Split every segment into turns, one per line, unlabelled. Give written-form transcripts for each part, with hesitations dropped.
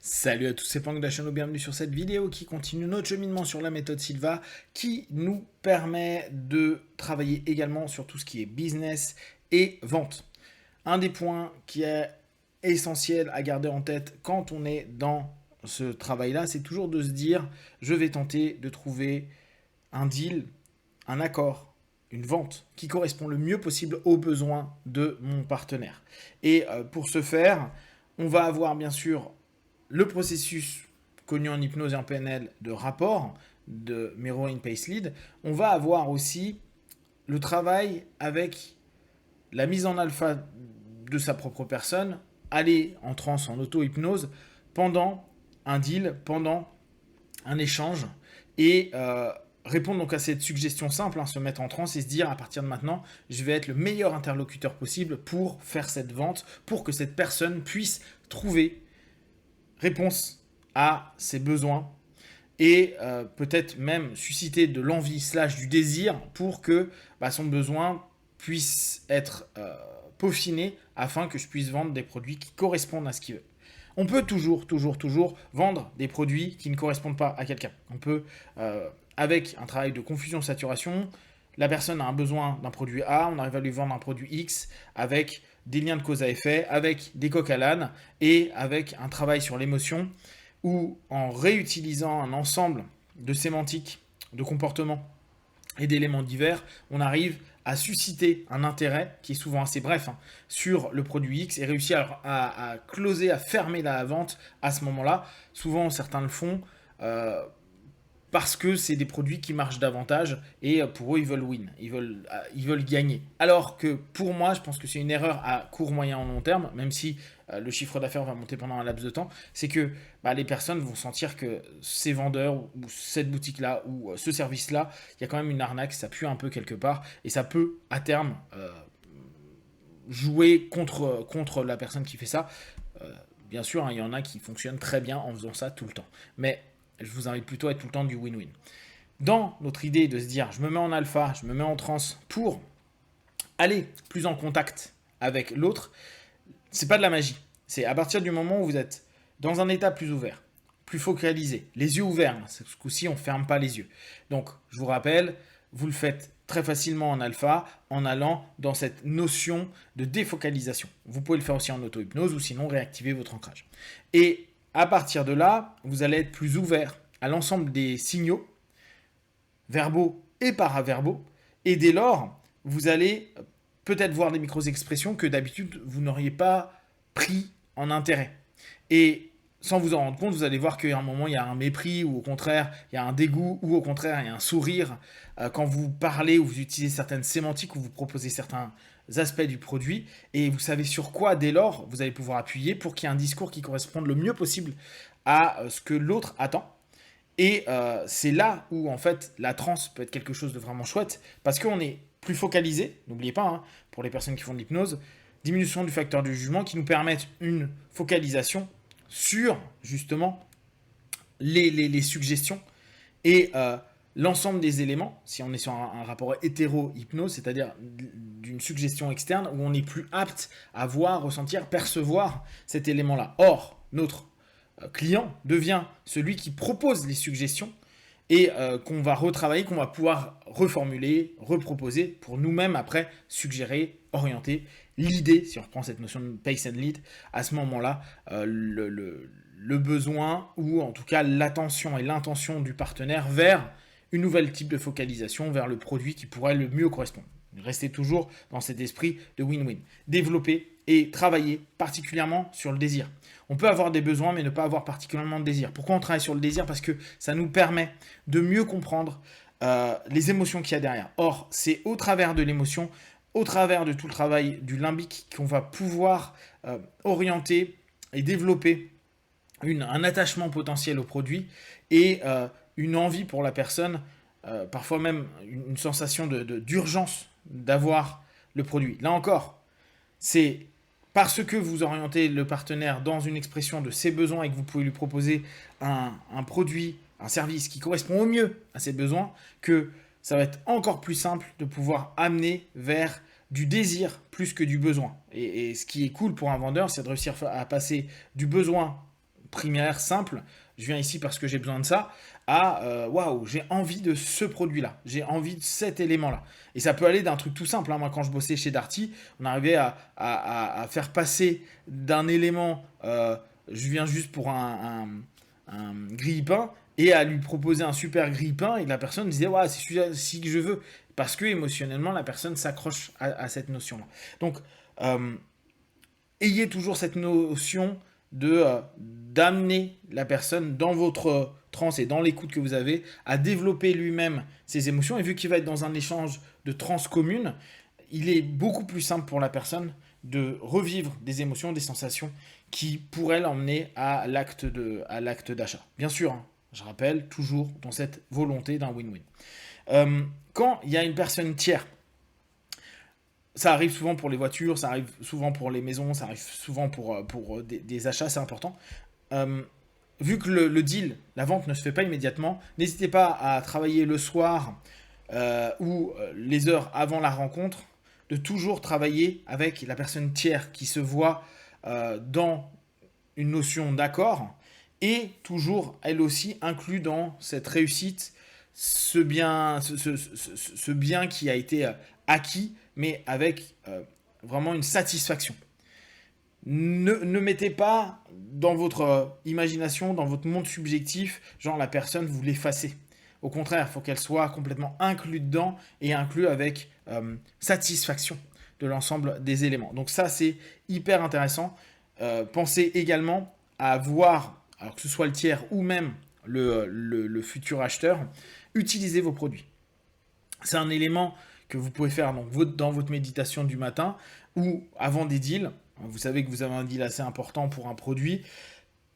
Salut à tous, c'est Planck Dachano, bienvenue sur cette vidéo qui continue notre cheminement sur la méthode Silva qui nous permet de travailler également sur tout ce qui est business et vente. Un des points qui est essentiel à garder en tête quand on est dans ce travail-là, c'est toujours de se dire je vais tenter de trouver un deal, un accord, une vente qui correspond le mieux possible aux besoins de mon partenaire. Et pour ce faire, on va avoir bien sûr le processus connu en hypnose et en PNL de rapport, de Mirroring Pace Lead. On va avoir aussi le travail avec la mise en alpha de sa propre personne, aller en transe, en auto-hypnose, pendant un deal, pendant un échange, et répondre donc à cette suggestion simple, se mettre en transe et se dire à partir de maintenant, je vais être le meilleur interlocuteur possible pour faire cette vente, pour que cette personne puisse trouver réponse à ses besoins et peut-être même susciter de l'envie / du désir pour que son besoin puisse être peaufiné afin que je puisse vendre des produits qui correspondent à ce qu'il veut. On peut toujours vendre des produits qui ne correspondent pas à quelqu'un. On peut, avec un travail de confusion-saturation, la personne a un besoin d'un produit A, on arrive à lui vendre un produit X avec des liens de cause à effet, avec des coques à l'âne et avec un travail sur l'émotion où, en réutilisant un ensemble de sémantiques, de comportements et d'éléments divers, on arrive à susciter un intérêt qui est souvent assez bref sur le produit X et réussir à closer, à fermer la vente à ce moment-là. Souvent, certains le font parce que c'est des produits qui marchent davantage et pour eux, ils veulent win, ils veulent gagner. Alors que pour moi, je pense que c'est une erreur à court, moyen, long terme, même si le chiffre d'affaires va monter pendant un laps de temps, c'est que les personnes vont sentir que ces vendeurs ou cette boutique-là ou ce service-là, il y a quand même une arnaque, ça pue un peu quelque part et ça peut à terme jouer contre la personne qui fait ça. Bien sûr, il y en a qui fonctionnent très bien en faisant ça tout le temps. Mais je vous invite plutôt à être tout le temps du win-win. Dans notre idée de se dire, je me mets en alpha, je me mets en transe pour aller plus en contact avec l'autre, c'est pas de la magie. C'est à partir du moment où vous êtes dans un état plus ouvert, plus focalisé, les yeux ouverts. Ce coup-ci, on ne ferme pas les yeux. Donc, je vous rappelle, vous le faites très facilement en alpha en allant dans cette notion de défocalisation. Vous pouvez le faire aussi en auto-hypnose ou sinon réactiver votre ancrage. Et à partir de là, vous allez être plus ouvert à l'ensemble des signaux, verbaux et paraverbaux. Et dès lors, vous allez peut-être voir des micro-expressions que d'habitude, vous n'auriez pas pris en intérêt. Et sans vous en rendre compte, vous allez voir qu'à un moment, il y a un mépris, ou au contraire, il y a un dégoût, ou au contraire, il y a un sourire. Quand vous parlez ou vous utilisez certaines sémantiques ou vous proposez certains aspects du produit, et vous savez sur quoi, dès lors, vous allez pouvoir appuyer pour qu'il y ait un discours qui corresponde le mieux possible à ce que l'autre attend. Et c'est là où, en fait, la transe peut être quelque chose de vraiment chouette, parce qu'on est plus focalisé, n'oubliez pas, pour les personnes qui font de l'hypnose, diminution du facteur du jugement qui nous permettent une focalisation sur, justement, les suggestions et l'ensemble des éléments, si on est sur un rapport hétéro-hypnose, c'est-à-dire d'une suggestion externe, où on est plus apte à voir, ressentir, percevoir cet élément-là. Or, notre client devient celui qui propose les suggestions et qu'on va retravailler, qu'on va pouvoir reformuler, reproposer pour nous-mêmes après suggérer, orienter l'idée, si on reprend cette notion de pace and lead, à ce moment-là, le besoin ou en tout cas l'attention et l'intention du partenaire vers une nouvelle type de focalisation, vers le produit qui pourrait le mieux correspondre. Restez toujours dans cet esprit de win-win. Développer et travailler particulièrement sur le désir. On peut avoir des besoins mais ne pas avoir particulièrement de désir. Pourquoi on travaille sur le désir? Parce que ça nous permet de mieux comprendre les émotions qu'il y a derrière. Or, c'est au travers de l'émotion, au travers de tout le travail du limbique qu'on va pouvoir orienter et développer un attachement potentiel au produit et une envie pour la personne, parfois même une sensation d'urgence d'avoir le produit. Là encore, c'est parce que vous orientez le partenaire dans une expression de ses besoins et que vous pouvez lui proposer un produit, un service qui correspond au mieux à ses besoins, que ça va être encore plus simple de pouvoir amener vers du désir plus que du besoin. Et ce qui est cool pour un vendeur, c'est de réussir à passer du besoin primaire, simple, je viens ici parce que j'ai besoin de ça, à waouh, j'ai envie de ce produit-là, j'ai envie de cet élément-là. Et ça peut aller d'un truc tout simple, hein. Moi, quand je bossais chez Darty, on arrivait à faire passer d'un élément, je viens juste pour un grille-pain, et à lui proposer un super grille-pain, et la personne disait, ouais, c'est celui-ci que je veux. Parce que émotionnellement, la personne s'accroche à cette notion-là. Donc, ayez toujours cette notion d'amener la personne dans votre transe et dans l'écoute que vous avez à développer lui-même ses émotions. Et vu qu'il va être dans un échange de transe commune, il est beaucoup plus simple pour la personne de revivre des émotions, des sensations qui pourraient l'emmener à l'acte d'achat. Bien sûr, hein, je rappelle, toujours dans cette volonté d'un win-win. Quand il y a une personne tiers, ça arrive souvent pour les voitures, ça arrive souvent pour les maisons, ça arrive souvent pour des achats, c'est important. Vu que le deal, la vente ne se fait pas immédiatement, n'hésitez pas à travailler le soir ou les heures avant la rencontre, de toujours travailler avec la personne tiers qui se voit dans une notion d'accord et toujours, elle aussi, inclus dans cette réussite ce bien qui a été acquis, mais avec vraiment une satisfaction. Ne mettez pas dans votre imagination, dans votre monde subjectif, genre la personne, vous l'effacez. Au contraire, il faut qu'elle soit complètement inclue dedans et inclue avec satisfaction de l'ensemble des éléments. Donc ça, c'est hyper intéressant. Pensez également à voir, alors que ce soit le tiers ou même le futur acheteur, utilisez vos produits. C'est un élément que vous pouvez faire donc, dans votre méditation du matin ou avant des deals. Vous savez que vous avez un deal assez important pour un produit.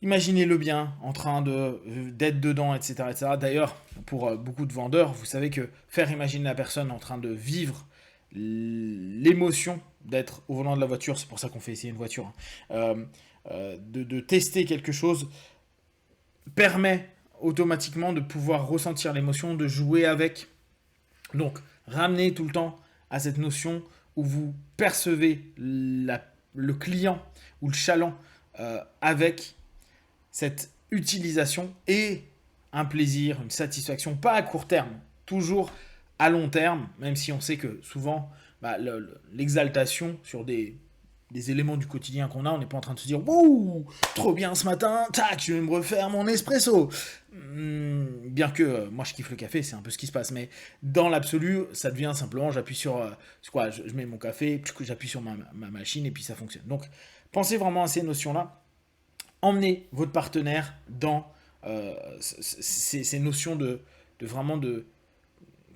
Imaginez-le bien en train d'être dedans, etc., etc. D'ailleurs, pour beaucoup de vendeurs, vous savez que faire imaginer la personne en train de vivre l'émotion d'être au volant de la voiture, c'est pour ça qu'on fait essayer une voiture, hein, de tester quelque chose, permet automatiquement de pouvoir ressentir l'émotion, de jouer avec. Donc, ramenez tout le temps à cette notion où vous percevez le client ou le chaland avec cette utilisation et un plaisir, une satisfaction, pas à court terme, toujours à long terme, même si on sait que souvent, l'exaltation sur des éléments du quotidien qu'on a, on n'est pas en train de se dire « Wouh, trop bien ce matin, tac, je vais me refaire mon espresso !» Bien que moi je kiffe le café, c'est un peu ce qui se passe, mais dans l'absolu, ça devient simplement, j'appuie sur quoi, je mets mon café, j'appuie sur ma machine et puis ça fonctionne. Donc, pensez vraiment à ces notions-là. Emmenez votre partenaire dans ces notions de vraiment de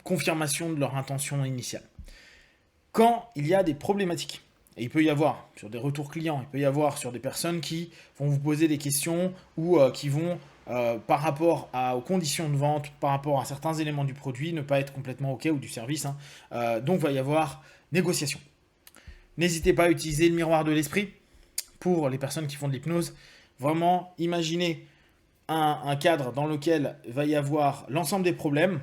confirmation de leur intention initiale. Quand il y a des problématiques, et il peut y avoir sur des retours clients, il peut y avoir sur des personnes qui vont vous poser des questions ou qui vont, par rapport aux conditions de vente, par rapport à certains éléments du produit, ne pas être complètement OK ou du service. Hein. Donc, il va y avoir négociation. N'hésitez pas à utiliser le miroir de l'esprit pour les personnes qui font de l'hypnose. Vraiment, imaginez un cadre dans lequel va y avoir l'ensemble des problèmes.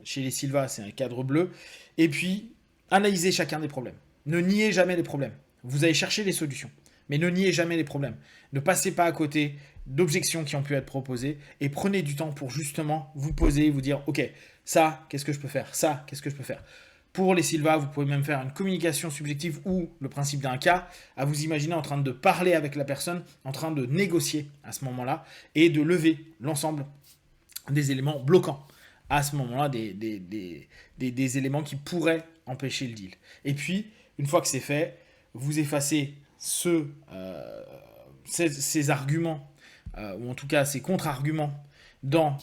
Chez les Silva, c'est un cadre bleu. Et puis, analysez chacun des problèmes. Ne niez jamais les problèmes. Vous allez chercher les solutions, mais ne niez jamais les problèmes. Ne passez pas à côté d'objections qui ont pu être proposées et prenez du temps pour justement vous poser et vous dire « Ok, ça, qu'est-ce que je peux faire ? Ça, qu'est-ce que je peux faire ?» Pour les Silva, vous pouvez même faire une communication subjective ou le principe d'un cas, à vous imaginer en train de parler avec la personne, en train de négocier à ce moment-là et de lever l'ensemble des éléments bloquants. À ce moment-là, des éléments qui pourraient empêcher le deal. Et puis, une fois que c'est fait, vous effacez ces arguments, ou en tout cas ces contre-arguments, dans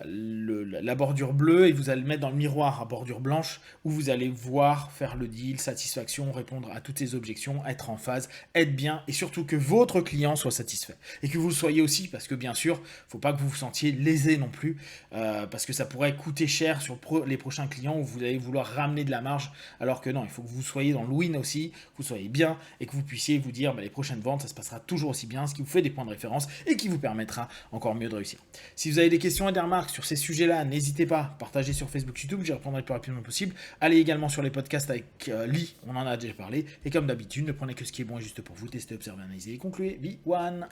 la bordure bleue et vous allez le mettre dans le miroir à bordure blanche où vous allez voir faire le deal, satisfaction, répondre à toutes ces objections, être en phase, être bien et surtout que votre client soit satisfait. Et que vous le soyez aussi parce que bien sûr, il ne faut pas que vous vous sentiez lésé non plus parce que ça pourrait coûter cher sur les prochains clients où vous allez vouloir ramener de la marge alors que non, il faut que vous soyez dans le win aussi, que vous soyez bien et que vous puissiez vous dire les prochaines ventes, ça se passera toujours aussi bien, ce qui vous fait des points de référence et qui vous permettra encore mieux de réussir. Si vous avez des questions et des remarques sur ces sujets-là, n'hésitez pas, partagez sur Facebook, YouTube, j'y répondrai le plus rapidement possible. Allez également sur les podcasts avec Lee, on en a déjà parlé. Et comme d'habitude, ne prenez que ce qui est bon et juste pour vous, testez, observez, analysez et concluez. Be one.